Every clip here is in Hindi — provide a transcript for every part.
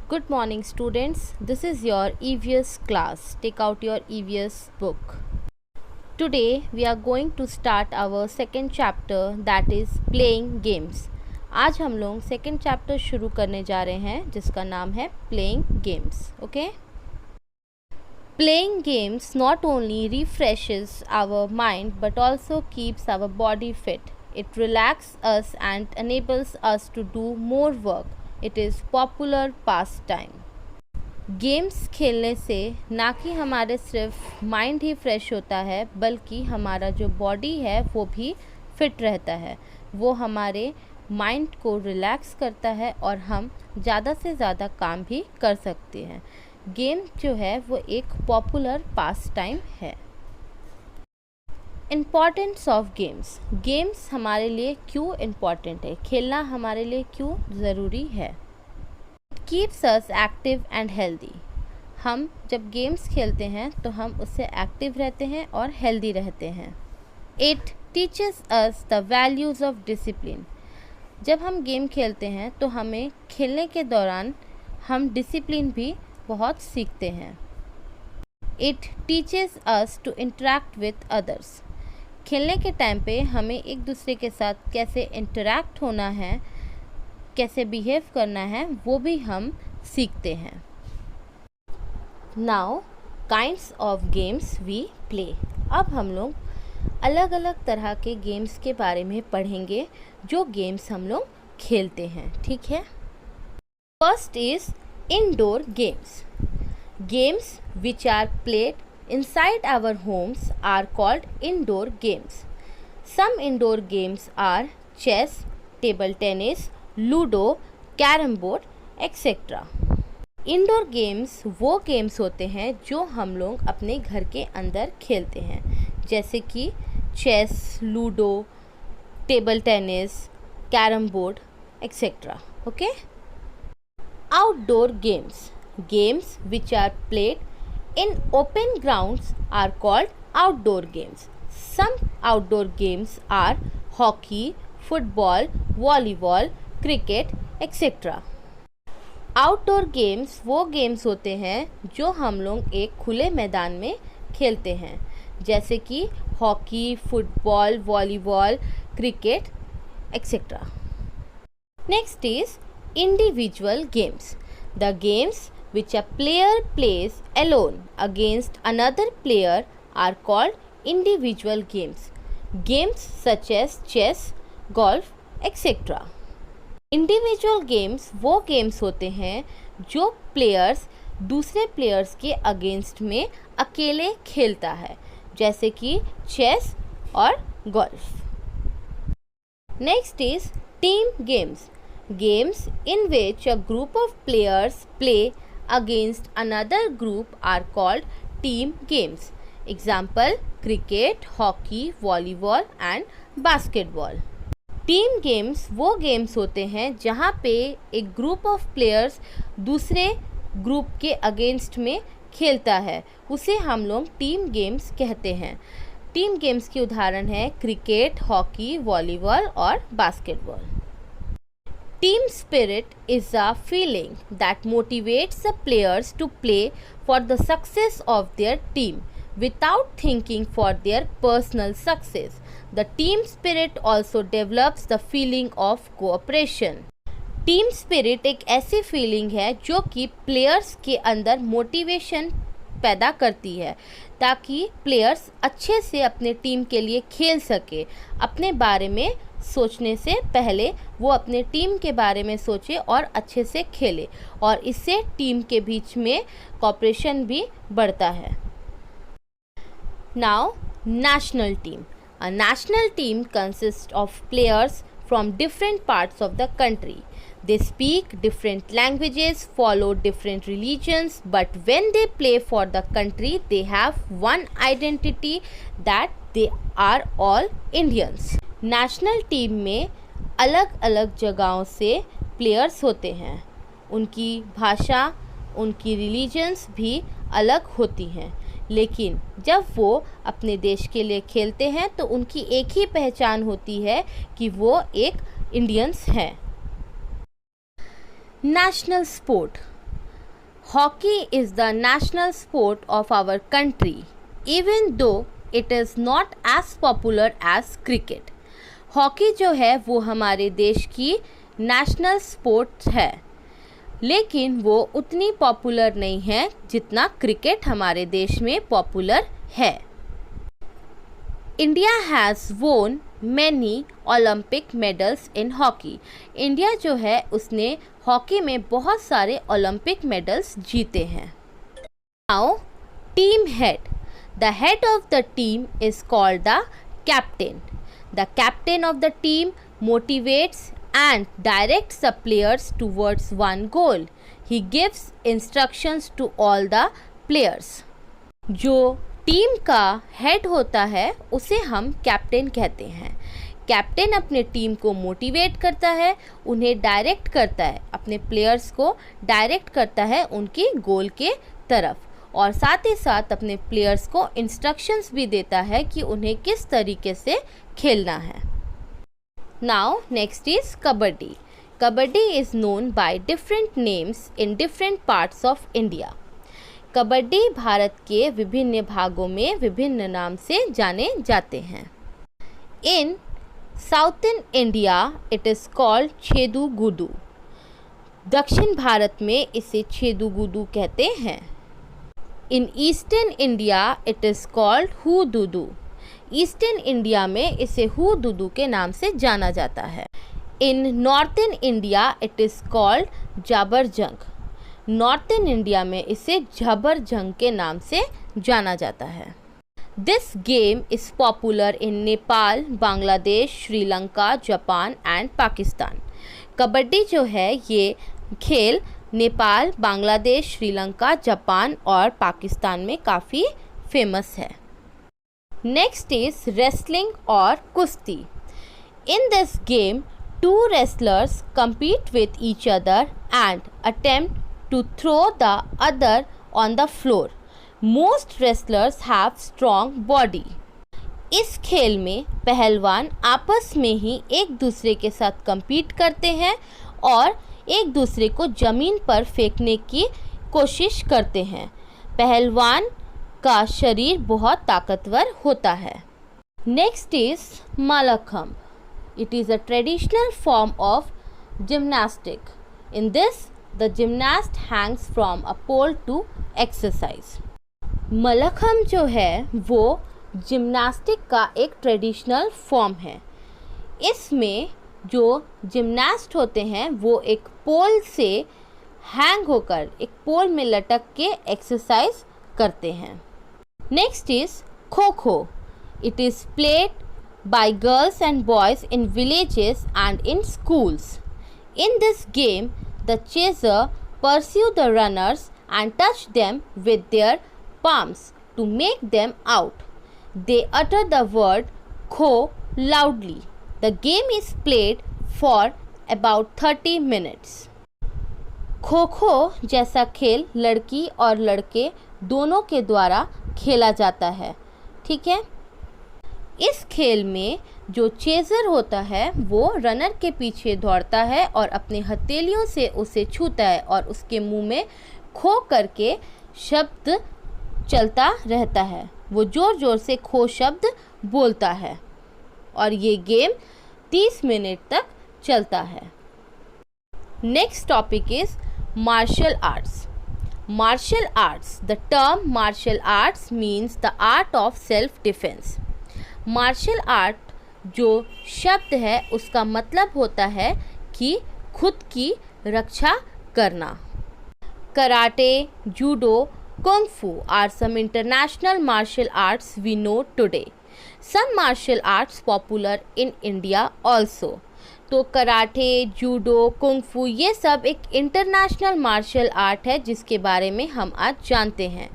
Good morning, students. This is your EVS class. Take out your EVS book. Today we are going to start our second chapter, that is playing games. आज हम लोग सेकेंड चैप्टर शुरू करने जा रहे हैं जिसका नाम है playing games. Okay, playing games not only refreshes our mind but also keeps our body fit. It relaxes us and enables us to do more work. It is popular pastime. Games खेलने से ना कि हमारे सिर्फ माइंड ही फ्रेश होता है बल्कि हमारा जो बॉडी है वो भी फिट रहता है. वो हमारे माइंड को रिलैक्स करता है और हम ज़्यादा से ज़्यादा काम भी कर सकते हैं. गेम जो है वो एक पॉपुलर पास टाइम है. Importance of games. गेम्स हमारे लिए क्यों इम्पॉर्टेंट है, खेलना हमारे लिए क्यों ज़रूरी है. Keeps us active and healthy. हम जब गेम्स खेलते हैं तो हम उससे एक्टिव रहते हैं और हेल्दी रहते हैं. It teaches us the values of discipline. जब हम गेम खेलते हैं तो हमें खेलने के दौरान हम डिसिप्लिन भी बहुत सीखते हैं. It teaches us to interact with others. खेलने के टाइम पे हमें एक दूसरे के साथ कैसे इंटरेक्ट होना है, कैसे बिहेव करना है, वो भी हम सीखते हैं. Now kinds of games we play. अब हम लोग अलग अलग तरह के गेम्स के बारे में पढ़ेंगे जो गेम्स हम लोग खेलते हैं. ठीक है. First is indoor games. Games which are played inside our homes are called indoor games. Some indoor games are chess, table tennis, ludo, carom board, etc. Indoor games वो गेम्स होते हैं जो हम लोग अपने घर के अंदर खेलते हैं, जैसे कि chess, ludo, table tennis, carrom board, etcetera. Okay. Outdoor games. Games which are played in open grounds are called outdoor games. Some outdoor games are hockey, football, volleyball, cricket, etc. Outdoor games वो गेम्स होते हैं जो हम लोग एक खुले मैदान में खेलते हैं, जैसे कि hockey, football, volleyball, cricket, etc. Next is individual games. The games which a player plays alone against another player are called individual games. Games such as chess, golf, etc. Individual games वो गेम्स होते हैं जो प्लेयर्स दूसरे प्लेयर्स के अगेंस्ट में अकेले खेलता है, जैसे कि चेस और golf. Next is team games. Games in which a group of players play against another group are called team games. Example: cricket, hockey, volleyball and basketball. Team games वो गेम्स होते हैं जहाँ पे एक ग्रुप ऑफ प्लेयर्स दूसरे ग्रुप के अगेंस्ट में खेलता है, उसे हम लोग टीम गेम्स कहते हैं. टीम गेम्स की उदाहरण है क्रिकेट, हॉकी, वॉलीबॉल और basketball. Team spirit is a feeling that motivates the players to play for the success of their team without thinking for their personal success. The team spirit also develops the feeling of cooperation. Team spirit एक ऐसी फीलिंग है जो कि प्लेयर्स के अंदर मोटिवेशन पैदा करती है ताकि प्लेयर्स अच्छे से अपने टीम के लिए खेल सके. अपने बारे में सोचने से पहले वो अपने टीम के बारे में सोचे और अच्छे से खेले, और इससे टीम के बीच में कोऑपरेशन भी बढ़ता है. Now national team. A national team consist of players from different parts of the country. They speak different languages, follow different religions, but when they play for the country, they have one identity, that they are all Indians. National team में अलग अलग जगहों से प्लेयर्स होते हैं. उनकी भाषा, उनकी रिलीजन्स भी अलग होती हैं, लेकिन जब वो अपने देश के लिए खेलते हैं तो उनकी एक ही पहचान होती है कि वो एक इंडियंस हैं. National sport. Hockey is the national sport of our country, even though it is not as popular as cricket. Hockey जो है वो हमारे देश की नेशनल स्पोर्ट्स है, लेकिन वो उतनी पॉपुलर नहीं है जितना क्रिकेट हमारे देश में पॉपुलर है. इंडिया हैज़ वोन many Olympic medals in hockey. India जो है उसने हॉकी में बहुत सारे ओलंपिक मेडल्स जीते हैं. Now team head. The head of the team is called the captain. The captain of the team motivates and directs the players towards one goal. He gives instructions to all the players. जो टीम का हेड होता है उसे हम कैप्टन कहते हैं. कैप्टन अपने टीम को मोटिवेट करता है, उन्हें डायरेक्ट करता है, अपने प्लेयर्स को डायरेक्ट करता है उनकी गोल के तरफ, और साथ ही साथ अपने प्लेयर्स को इंस्ट्रक्शंस भी देता है कि उन्हें किस तरीके से खेलना है. Now next is Kabaddi. Kabaddi is known by different names in different parts of India. Kabaddi Bharat के विभिन्न भागों में विभिन्न नाम से जाने जाते हैं. In Southern India it is called छेदू गुडू. दक्षिण भारत में इसे छेदू गुडू कहते हैं. In Eastern India it is called who Dudu. Eastern India में इसे हू दुदू के नाम से जाना जाता है. In northern India it is called जाबर जंग. नॉर्थन इंडिया में इसे झाबर जंग के नाम से जाना जाता है. This game is popular in Nepal, Bangladesh, Sri Lanka, Japan and Pakistan. Kabaddi जो है ये खेल नेपाल, बांग्लादेश, श्रीलंका, जापान और पाकिस्तान में काफ़ी फेमस है. Next is wrestling or kusti. In this game, two wrestlers compete with each other and attempt to throw the other on the floor. Most wrestlers have strong body. इस खेल में पहलवान आपस में ही एक दूसरे के साथ compete करते हैं और एक दूसरे को ज़मीन पर फेंकने की कोशिश करते हैं. पहलवान का शरीर बहुत ताकतवर होता है. Next is mallakhamb. It is a traditional form of gymnastic. In this the gymnast hangs from a pole to exercise. Mallakhamb जो है वो जिम्नास्टिक का एक ट्रेडिशनल फॉर्म है. इसमें जो जिम्नास्ट होते हैं वो एक पोल से हैंग होकर एक पोल में लटक के एक्सरसाइज करते हैं. Next is Kho-Kho. It is played by girls and boys in villages and in schools. In this game, the chaser pursue the runners and touch them with their palms to make them out. They utter the word Kho loudly. The game is played for about 30 minutes. Kho-kho जैसा खेल लड़की और लड़के दोनों के द्वारा खेला जाता है. ठीक है. इस खेल में जो चेज़र होता है वो रनर के पीछे दौड़ता है और अपने हथेलियों से उसे छूता है और उसके मुंह में खो करके शब्द चलता रहता है. वो ज़ोर ज़ोर से खो शब्द बोलता है और ये गेम 30 मिनट तक चलता है. Next topic is martial arts. Martial arts. The term martial arts means the art of self defense. Martial art जो शब्द है उसका मतलब होता है कि खुद की रक्षा करना. Karate, judo, kung fu are some international martial arts we know today. Some martial arts popular in India also. तो कराटे, जूडो, कुंग फू ये सब एक इंटरनेशनल मार्शल आर्ट है जिसके बारे में हम आज जानते हैं,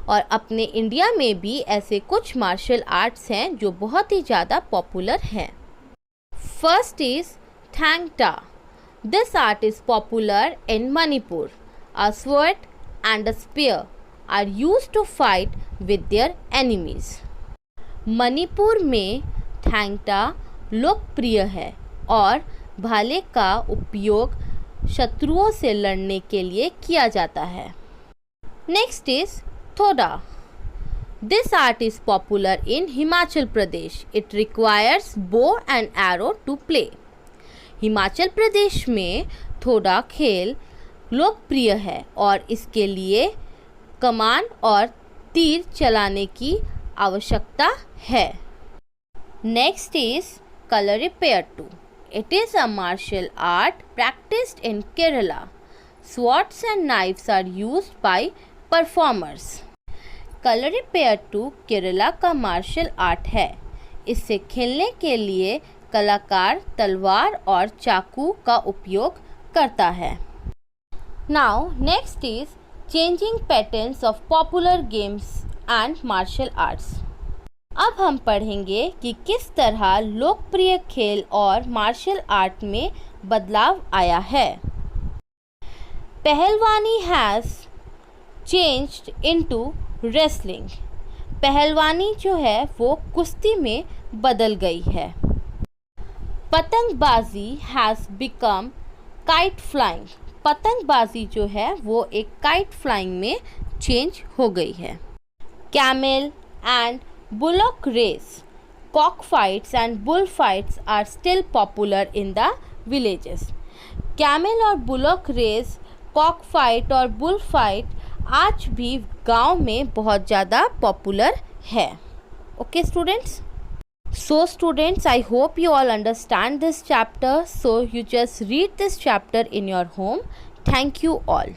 और अपने इंडिया में भी ऐसे कुछ मार्शल आर्ट्स हैं जो बहुत ही ज़्यादा पॉपुलर हैं. First is Thang Ta. This art is popular in Manipur. A sword and a spear are used to fight with their enemies. Manipur में थांग टा लोकप्रिय है और भाले का उपयोग शत्रुओं से लड़ने के लिए किया जाता है. Next is Thoda. This art is popular in Himachal Pradesh. It requires bow and arrow to play. Himachal Pradesh में थोड़ा खेल लोकप्रिय है और इसके लिए कमान और तीर चलाने की आवश्यकता है. Next is Kalaripayattu. It is a martial art practiced in Kerala. Swords and knives are used by performers. Kalaripayattu Kerala का मार्शल आर्ट है. इससे खेलने के लिए कलाकार तलवार और चाकू का उपयोग करता है. Now next is changing patterns of popular games and martial arts. अब हम पढ़ेंगे कि किस तरह लोकप्रिय खेल और मार्शल आर्ट में बदलाव आया है. पहलवानी हैज़ चेंज्ड इनटू रेसलिंग. पहलवानी जो है वो कुश्ती में बदल गई है. पतंगबाजी हैज़ बिकम काइट फ्लाइंग. पतंगबाजी जो है वो एक काइट फ्लाइंग में चेंज हो गई है. Camel and bullock race. Cock fights and bull fights are still popular in the villages. Camel और बुलॉक रेस, कॉक फाइट और बुल फाइट आज भी गांव में बहुत ज़्यादा पॉपुलर है. Okay students. So students, I hope you all understand this chapter. So you just read this chapter in your home. Thank you all.